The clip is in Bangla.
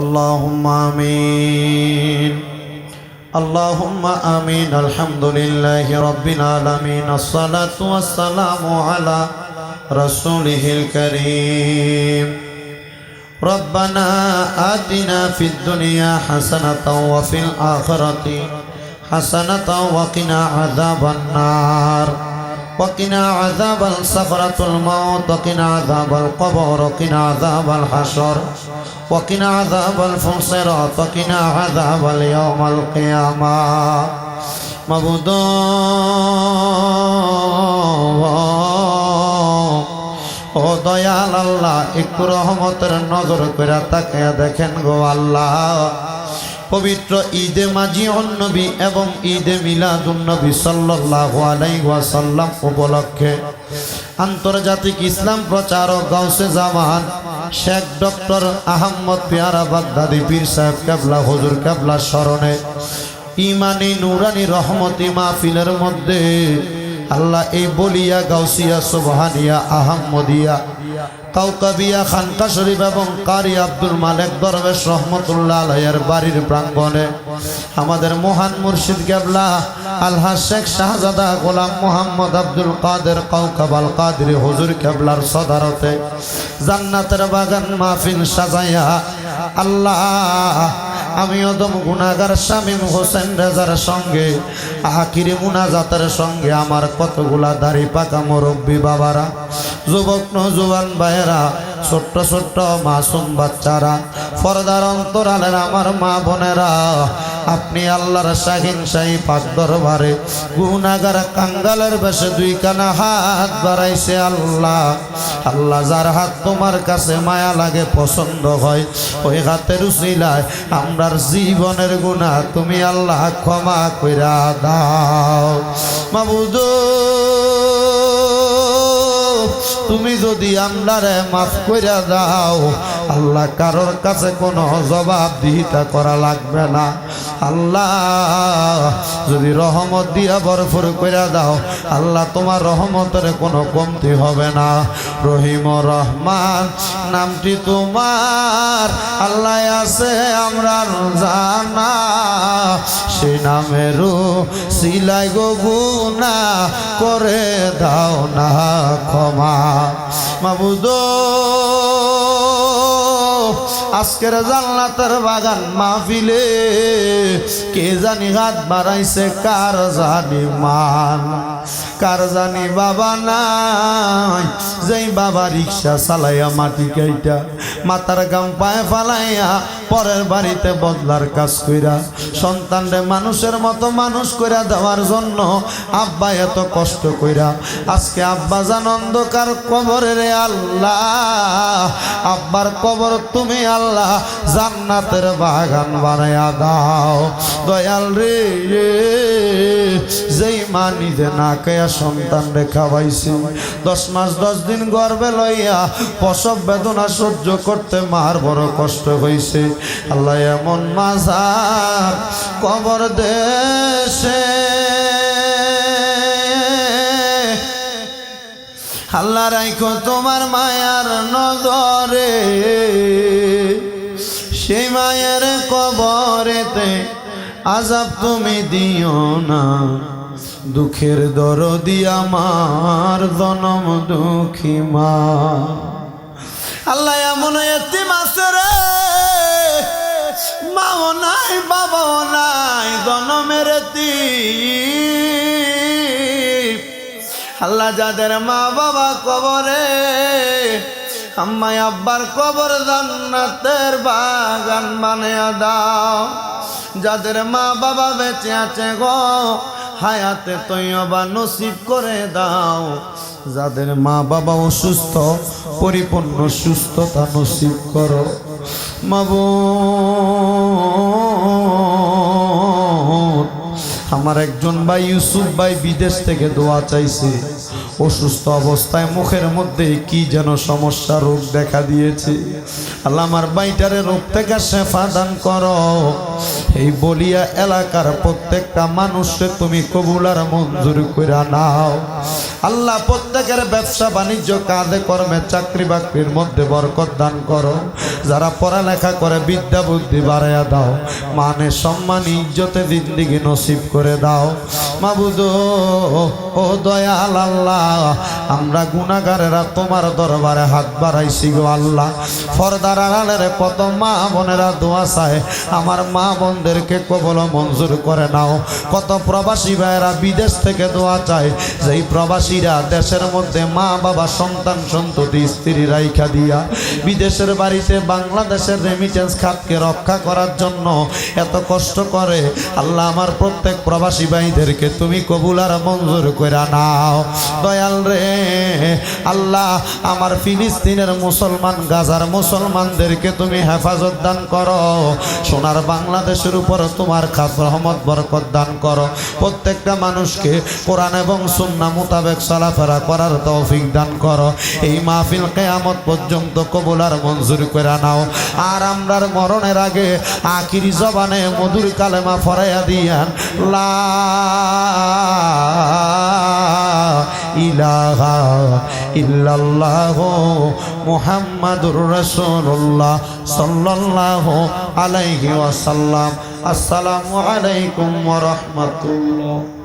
আল্লাহুম্মা আমিন আল্লাহুম্মা আমিন। আলহামদুলিল্লাহি রাব্বিল আলামিন। আসসালাতু ওয়াসসালামু আলা রাসূলিহিল কারীম। রব্বানা আতিনা ফিদ দুনিয়া হাসানাতাও ওয়া ফিল আখিরাতি হাসানাতাও ওয়া কিনা আযাবান নার وقنا عذاب السكرة الموت وقنا عذاب القبر وقنا عذاب الحشر وقنا عذاب الفصرات وقنا عذاب اليوم القيامة معبود ও দয়াল আল্লাহ, একটু রহমতের নজর করে তাকায়া দেখেন গো আল্লাহ। পবিত্র ঈদে মাজিউন নবী এবং ঈদে মিলাদুন নবী সাল্লাল্লাহু আলাইহি ওয়াসাল্লাম উপলক্ষে আন্তর্জাতিক ইসলাম প্রচারক গাউসে জামান শেখ ডক্টর আহমদ পেয়ারা বাগদাদি পীর সাহেব কেবলা হুজুর কেবলা স্মরণে ইমানি নুরানি রহমতি মাহফিলের মধ্যে আল্লাহ এই বলিয়া গাউসিয়া সুবহানিয়া আহমদিয়া কাউকাবিয়া খানকা শরীফ এবং কারি আব্দুল মালিক দরবেশ রহমতুল্লাহ আলাইহির বাড়ির প্রাঙ্গণে আমাদের মহান মুর্শিদ কেবলা আলহাজ শেখ শাহজাদা গোলাম মোহাম্মদ আব্দুল কাদের কাউকাবাল কাদরি হুজুর কেবলার সদারতে জান্নাতের বাগান মাহফিল সাজাইয়া আল্লাহ আমি অদম গুনাহগার শামীম হোসেন রেজার সঙ্গে আখিরি মুনাজাতের সঙ্গে আমার কতগুলা দাড়ি পাকা মুরব্বী বাবারা, যুবক নওজোয়ান ভাইয়েরা, ছোট্ট ছোট্ট মাসুম বাচ্চারা, পর্দার অন্তরালের আমার মা বোনেরা, আপনি আল্লাহর শাহিন শাহী পাক দরবারে গুনাহগার কাঙ্গালের বেশে দুই কানা হাত বাড়াইছে আল্লাহ। আল্লাহ যার হাত তোমার কাছে মায়া লাগে পছন্দ হয় ওই হাতের উসিলায় আমরার জীবনের গুনাহ তুমি আল্লাহ ক্ষমা কইরা দাও। মাবুদ তুমি যদি আমরারে মাফ কইরা দাও আল্লাহ, কারোর কাছে কোনো জবাবদিহিতা করা লাগবে না। আল্লাহ যদি রহমত দিয়া ভরপুর কইরা দাও আল্লাহ, তোমার রহমতের কোনো কমতি হবে না। রহিম রহমান নামটি তোমার আল্লাহ আছে আমরা জানা, সেই নামেরও সিলাই গো গুনাহ করে দাও না ক্ষমা। মাবুদ আজকের জান্নাতের বাগান মাহফিলে কে জানি হাত বাড়াইছে, কার জানি মান, কার জানি বাবা নাই, যেই বাবা রিক্সা চালাইয়া মাটি কাইটা মাথার গাম পায়ে ফালাইয়া পরের বাড়িতে বদলার কাজ কইরা সন্তানরে মানুষের মতো মানুষ কইরা দেওয়ার জন্য আব্বা এত কষ্ট কইরা আজকে আব্বা জান অন্ধকার কবরে রে আল্লাহ, আব্বার কবর তুমি আল্লাহ জান্নাতের বাগান বানায়া দাও। দয়াল রে যেই মা নিজে না খাইয়া সন্তান রে খাওয়াইছে, 10 মাস 10 দিন গর্ভে লইয়া প্রসব বেদনা সহ্য করতে মার বড় কষ্ট হইছে। আল্লাহ এমন মাজার কবর দেশে আল্লাহ রাইখো তোমার মায়ার নজরে, সেই মায়ের কবরেতে আযাব তুমি দিও না, দুঃখের দরদি আমার জনম দুঃখী মা। আল্লাহ এমন এতিম আছে রে, মাও নাই বাবাও নাই, জনমের এতিম। আল্লাহ যাদের মা বাবা কবরে, আম্মা আব্বার কবর জান্নাতের বাগান বানায়া দাও। যাদের মা বাবা বেঁচে আছে গো হায়াতে তৈয়বা নসিব করে দাও। যাদের মা বাবা অসুস্থ পরিপূর্ণ সুস্থতা নসিব করো। মাবুদ আমার একজন ভাই ইউসুফ ভাই বিদেশ থেকে দোয়া চাইছে, অসুস্থ অবস্থায় মুখের মধ্যে কি যেন সমস্যা রোগ দেখা দিয়েছে। আল্লাহ আমার ভাইটারে রোগ প্রত্যেকের শেফা দান করো। এই বলিয়া এলাকার প্রত্যেকটা মানুষকে তুমি কবুল আর মঞ্জুর কইরা নাও। আল্লাহ প্রত্যেকের ব্যবসা বাণিজ্য কাজে কর্মে চাকরি বাকরির মধ্যে বরকত দান করো। যারা পড়ালেখা করে বিদ্যা বুদ্ধি বাড়াইয়া দাও। মানে সম্মান ইজ্জতে জিন্দিগি নসিব করে দাও। মাবুদ ও দয়াল আল্লাহ, আমরা গুনাহগারেরা তোমার দরবারে হাত বাড়াইছি গো আল্লাহ। পর্দার আড়ালের কত মা বোনেরা দোয়া চায়, আমার মা বোনদেরকে কবুল মঞ্জুর করে নাও। কত প্রবাসী ভাইয়েরা বিদেশ থেকে দোয়া চায়, যেই প্রবাসীরা দেশের মধ্যে মা বাবা সন্তান সন্ততি স্ত্রী রাইখা দিয়া বিদেশের বাড়িতে বাংলাদেশের রেমিটেন্স খাতকে রক্ষা করার জন্য এত কষ্ট করে, আল্লাহ আমার প্রত্যেক প্রবাসী ভাইদেরকে তুমি কবুল আর মঞ্জুর কইরা নাও। দয়াল রে আল্লাহ, আমার ফিলিস্তিনের মুসলমান গাজার মুসলমানদেরকে তুমি হেফাজত দান করো। সোনার বাংলাদেশের উপর তোমার খাস রহমত বরকত দান করো। প্রত্যেকটা মানুষকে কোরআন এবং সুন্নাহ মোতাবেক চলাফেরা করার তৌফিক দান করো। এই মাহফিল কিয়ামত পর্যন্ত কবুল আর মঞ্জুর করে নাও। আর আমরার মরণের আগে আখিরি জবানে মধুর কালেমা ফরাইয়া দিয়ান, লা ইলাহা ইল্লাল্লাহু মুহাম্মাদুর রাসূলুল্লাহ সাল্লাল্লাহু আলাইহি ওয়াসাল্লাম। আসসালামু আলাইকুম ওয়া রাহমাতুল্লাহ।